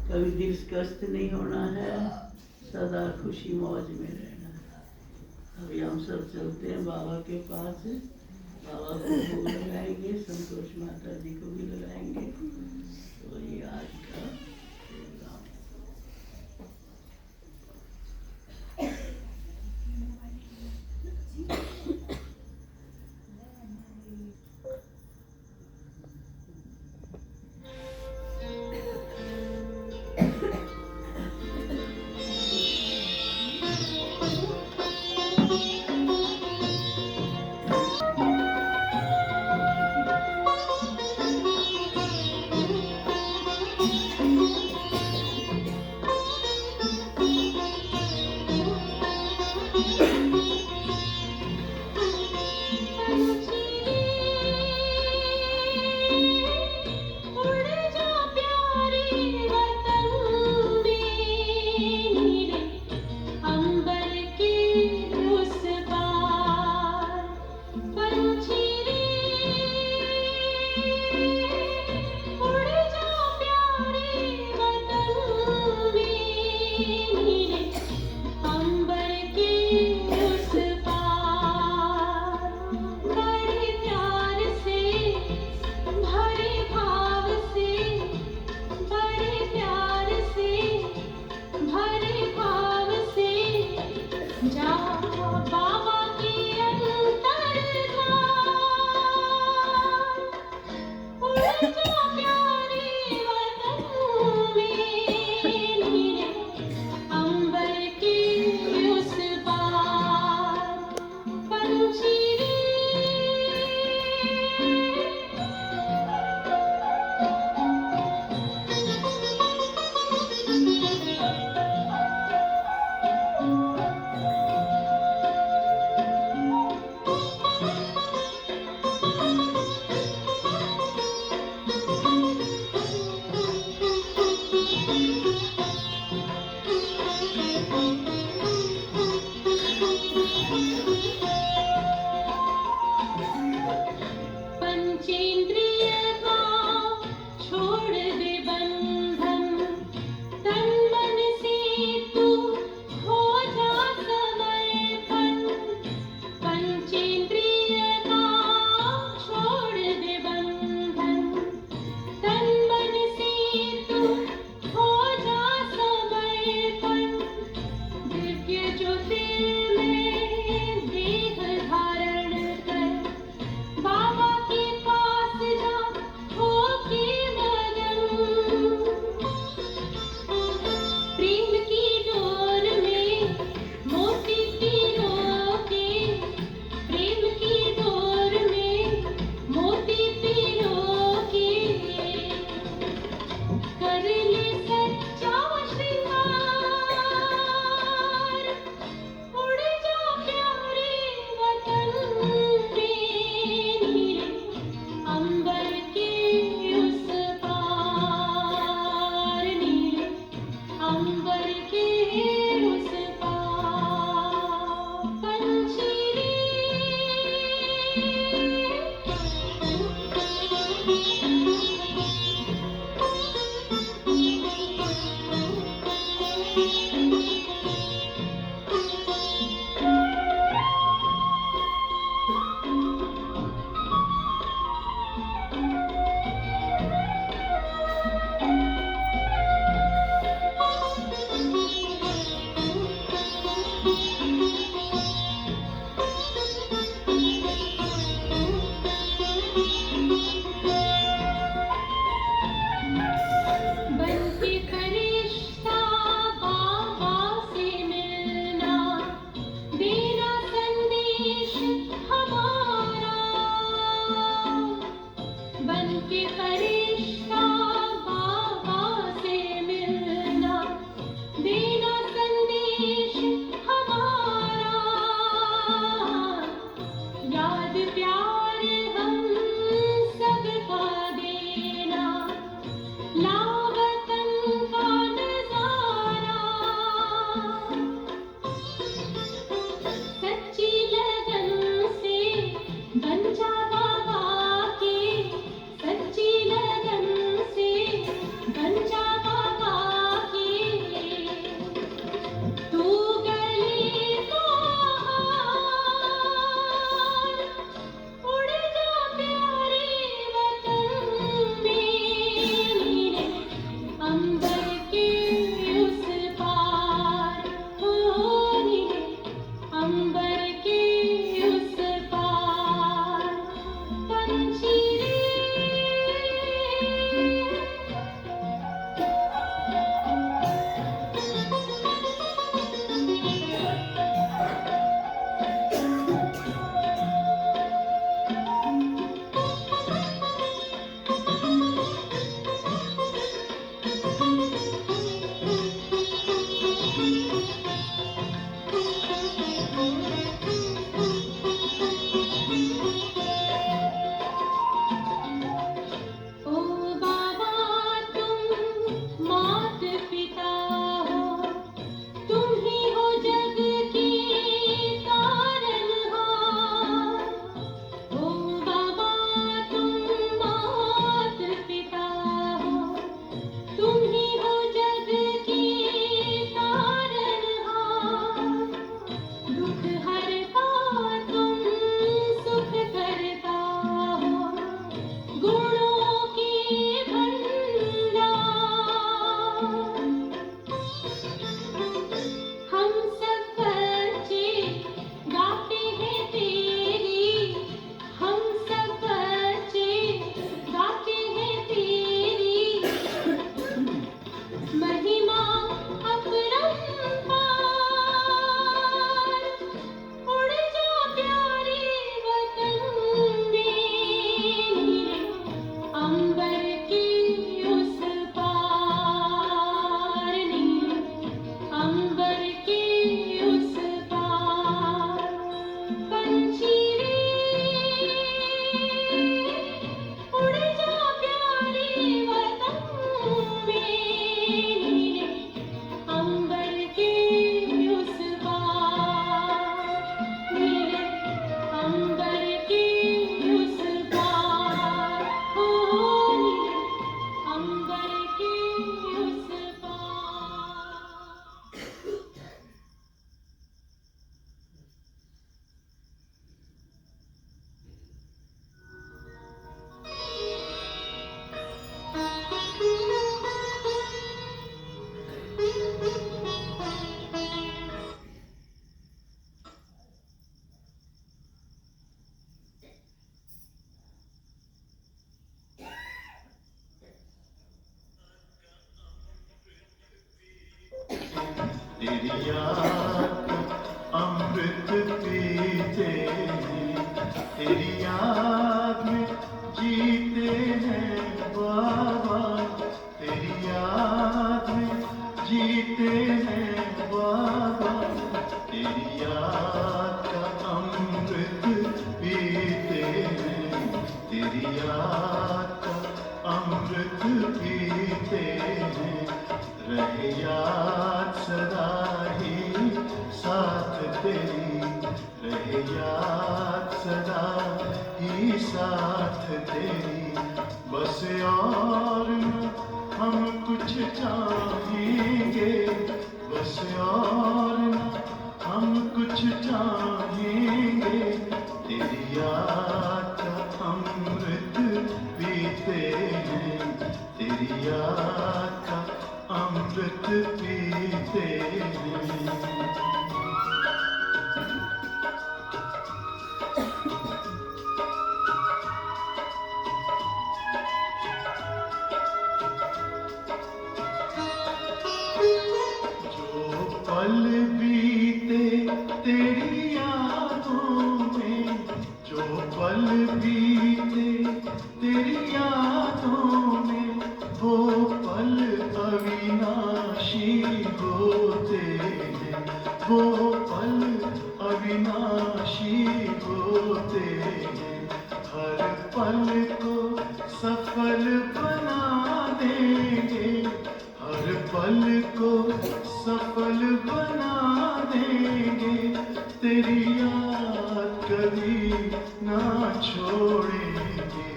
कभी दिल कष्ट नहीं होना है, सदा खुशी मौज में रहना है। अभी हम सब चलते हैं बाबा के पास, बाबा को भोग लगाएंगे, संतोष माता जी को भी लगाएंगे। तो ये आज का प्रोग्राम। तेरी याद का अमृत पीते हैं, तेरी याद में जीते हैं बाबा, तेरी याद में जीते हैं बाबा, तेरी याद का अमृत पीते हैं, तेरी याद का अमृत पीते हैं, रहे याद सदा ही साथ तेरी, रहे याद सदा ही साथ तेरी, बस और न हम कुछ चाहेंगे, बस और न हम कुछ चाहेंगे, तेरी याद का अमृत पीते हैं, तेरी याद का अमृत पीते हैं। पल बीते तेरी यादों में, जो पल बीते तेरी यादों में, वो पल अविनाशी होते हैं, वो पल अविनाशी होते हैं, हर पल को सफल बना देंगे, हर पल को सफल बना देंगे, तेरी याद कभी ना छोड़ेंगे,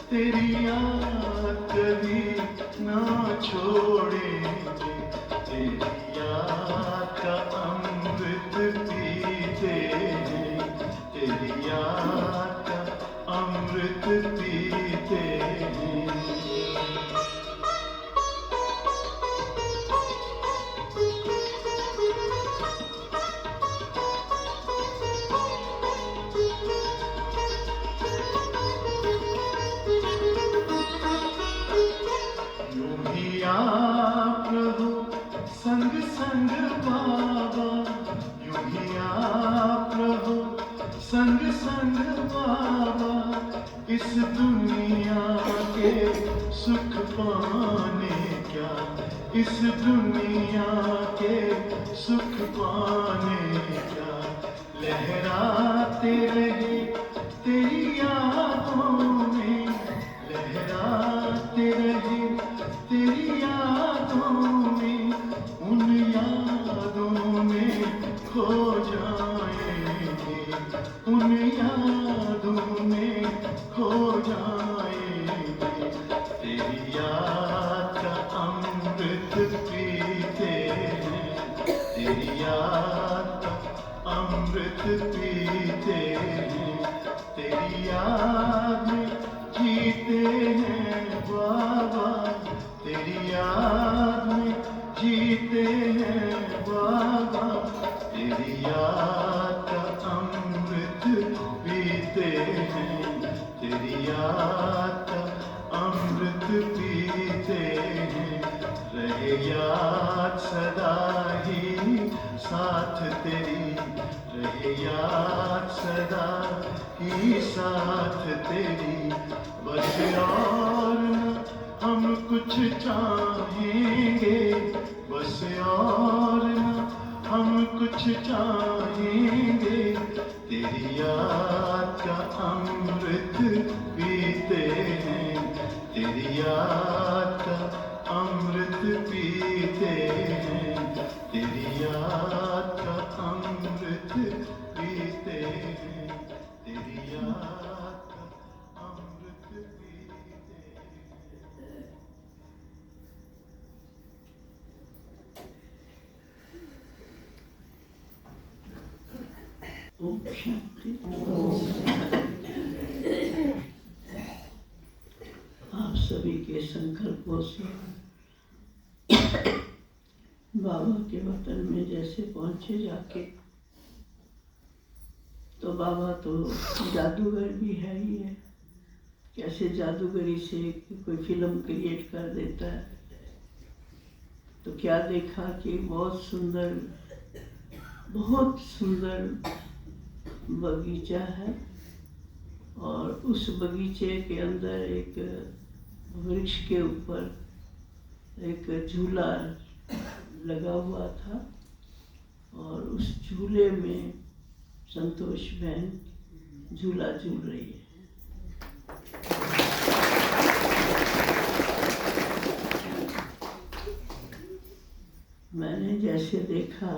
तेरी याद कभी ना छोड़ेंगे, तेरी याद का अमृत पीते हैं, तेरी याद का अमृत पीते हैं। आप रहो संग संग बाबा, यूं ही आप रहो संग संग बाबा, इस दुनिया के सुख पाने क्या, इस दुनिया के सुख पाने क्या, लहराते रहे तेरी यादों में, लहराते रहे तेरी यादों में, उन यादों में खो जाएंगे, उन यादों में खो जाएंगे, तेरी याद का अमृत पीते हैं, तेरी याद का अमृत पीते हैं, तेरी याद में जीते हैं बाबा, तेरी याद में जीते हैं बाबा, तेरी याद का अमृत पीते हैं, तेरी याद का अमृत पीते हैं, रहे याद सदा ही साथ तेरी, रहे याद सदा ही साथ तेरी, बस और न हम कुछ चाहेंगे, बस और न हम कुछ चाहेंगे, तेरी याद का अमृत पीते हैं, तेरी याद का अमृत पीते हैं, तेरी याद का अमृत पीते हैं, तेरी याद का अमृत पीते हैं। ओम शांति। आप सभी के संकल्पों से बाबा के वतन में जैसे पहुंचे जाके, तो बाबा तो जादूगर भी है ही है, कैसे जादूगरी से कोई फिल्म क्रिएट कर देता है, तो क्या देखा कि बहुत सुंदर बगीचा है, और उस बगीचे के अंदर एक वृक्ष के ऊपर एक झूला लगा हुआ था, और उस झूले में संतोष बहन झूला झूल रही है। मैंने जैसे देखा,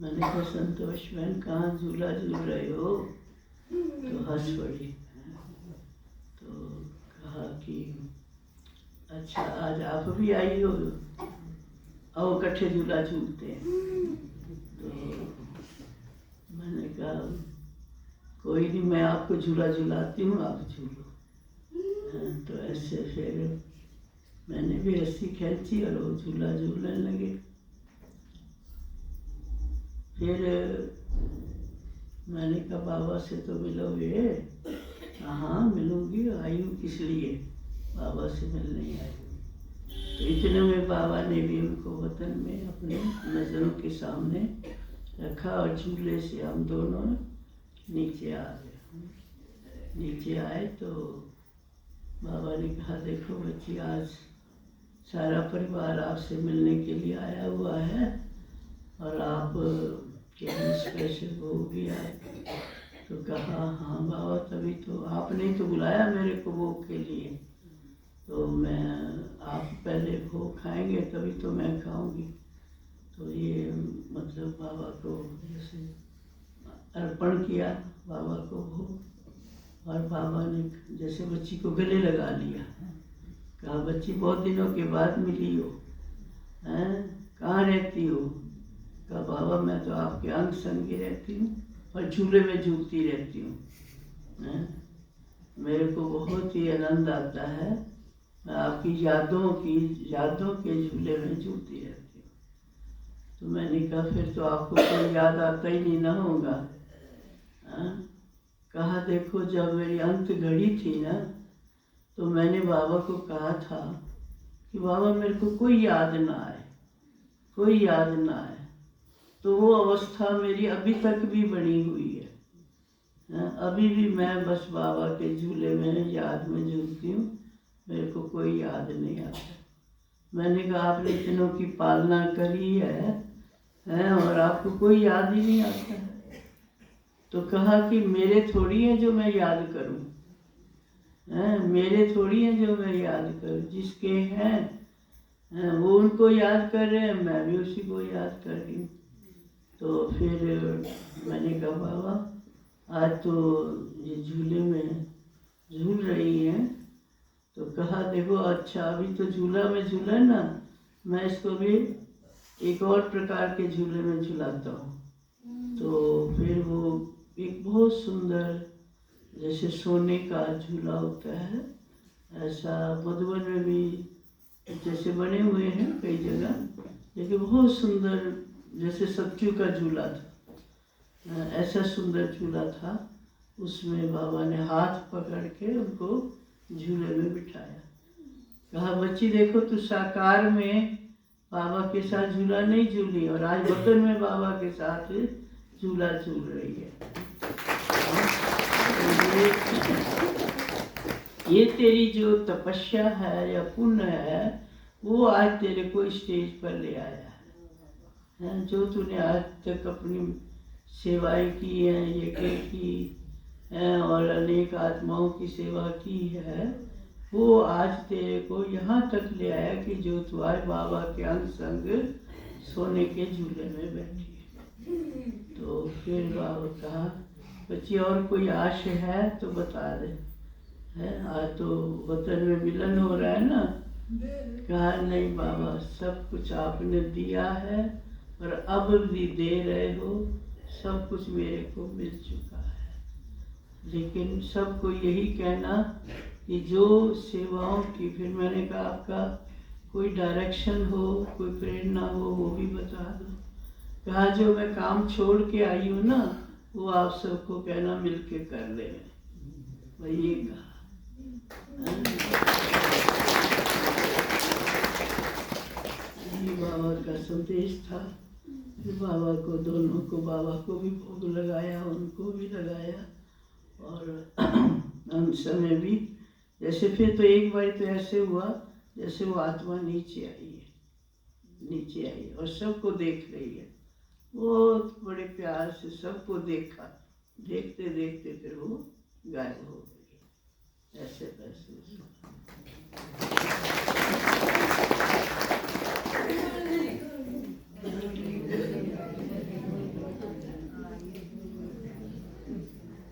मैंने कहा संतोष बहन कहाँ झूला झूल रहे हो? तो हंस पड़ी। तो कहा कि अच्छा आज आप भी आई हो, आओ इकट्ठे झूला झूलते हैं। तो मैंने कहा कोई नहीं, मैं आपको झूला झूलाती हूँ, आप झूलो। तो ऐसे फिर मैंने भी रस्सी खींची और वो झूला झूलने लगे। फिर मैंने कहा बाबा से तो मिलोगे? हाँ मिलूंगी, आई हूँ किस लिए? बाबा से मिलने आई। तो इतने में बाबा ने भी उनको वतन में अपने नज़रों के सामने रखा, और झूले से हम दोनों नीचे आ गए। नीचे आए तो बाबा ने कहा देखो बच्ची, आज सारा परिवार आपसे मिलने के लिए आया हुआ है, और आप क्या स्पेशल हो गया? तो कहा हाँ बाबा, तभी तो आपने ही तो बुलाया मेरे को भोग के लिए, तो मैं आप पहले भोग खाएंगे तभी तो मैं खाऊंगी। तो ये मतलब बाबा को जैसे अर्पण किया बाबा को भोग, और बाबा ने जैसे बच्ची को गले लगा लिया। कहा बच्ची बहुत दिनों के बाद मिली हो, हैं कहाँ रहती हो? कहा बाबा मैं तो आपके अंग संगी रहती हूँ और झूले में झूलती रहती हूँ। मेरे को बहुत ही आनंद आता है, मैं आपकी यादों के झूले में झूलती रहती हूँ। तो मैंने कहा फिर तो आपको कोई याद आता ही नहीं ना होगा। कहा देखो जब मेरी अंत घड़ी थी ना, तो मैंने बाबा को कहा था कि बाबा मेरे को कोई याद ना आए, कोई याद ना आए। तो वो अवस्था मेरी अभी तक भी बनी हुई है। अभी भी मैं बस बाबा के झूले में याद में झूलती हूँ, मेरे को कोई याद नहीं आता। मैंने कहा आपने इतनों की पालना करी है और आपको कोई याद ही नहीं आता है। तो कहा कि मेरे थोड़ी है जो मैं याद करूं, मेरे थोड़ी है जो मैं याद करूं, जिसके हैं वो उनको याद कर रहे हैं, मैं भी उसी को याद कर रही हूँ। तो फिर मैंने कहा बाबा आज तो ये झूले में झूल रही हैं। तो कहा देखो अच्छा अभी तो झूला में झूला ना, मैं इसको भी एक और प्रकार के झूले में झुलाता हूँ। तो फिर वो एक बहुत सुंदर जैसे सोने का झूला होता है, ऐसा मधुबन में भी जैसे बने हुए हैं कई जगह, लेकिन बहुत सुंदर जैसे सच्चू का झूला था, ऐसा सुंदर झूला था। उसमें बाबा ने हाथ पकड़ के उनको झूले में बिठाया। कहा बच्ची देखो तू साकार में बाबा के साथ झूला नहीं झूली, और आज वतन में बाबा के साथ झूला झूल रही है। ये तेरी जो तपस्या है या पुण्य है, वो आज तेरे को स्टेज पर ले आया है। जो तूने आज तक अपनी सेवाएं की हैं, यज्ञ की हैं और अनेक आत्माओं की सेवा की है, वो आज तेरे को यहाँ तक ले आया कि जो तू आज बाबा के अंग संग सोने के झूले में बैठी है। तो फिर बाबा कहा बच्ची और कोई आश है तो बता दे, है आज तो वतन में मिलन हो रहा है ना। कहा नहीं बाबा सब कुछ आपने दिया है और अब भी दे रहे हो, सब कुछ मेरे को मिल चुका है, लेकिन सबको यही कहना कि जो सेवाओं की, फिर मैंने कहा आपका कोई डायरेक्शन हो, कोई प्रेरणा हो वो भी बता दो। कहा जो मैं काम छोड़ के आई हूँ ना, वो आप सबको कहना मिल के कर ले। वही ये कहा। ये बाबा का संदेश था। फिर बाबा को, दोनों को, बाबा को भी भोग लगाया, उनको भी लगाया। और अंत समय भी जैसे, फिर तो एक बार तो ऐसे हुआ जैसे वो आत्मा नीचे आई है, नीचे आई और सबको देख रही है। बहुत बड़े प्यार से सबको देखा, देखते देखते फिर वो गायब हो गई। ऐसे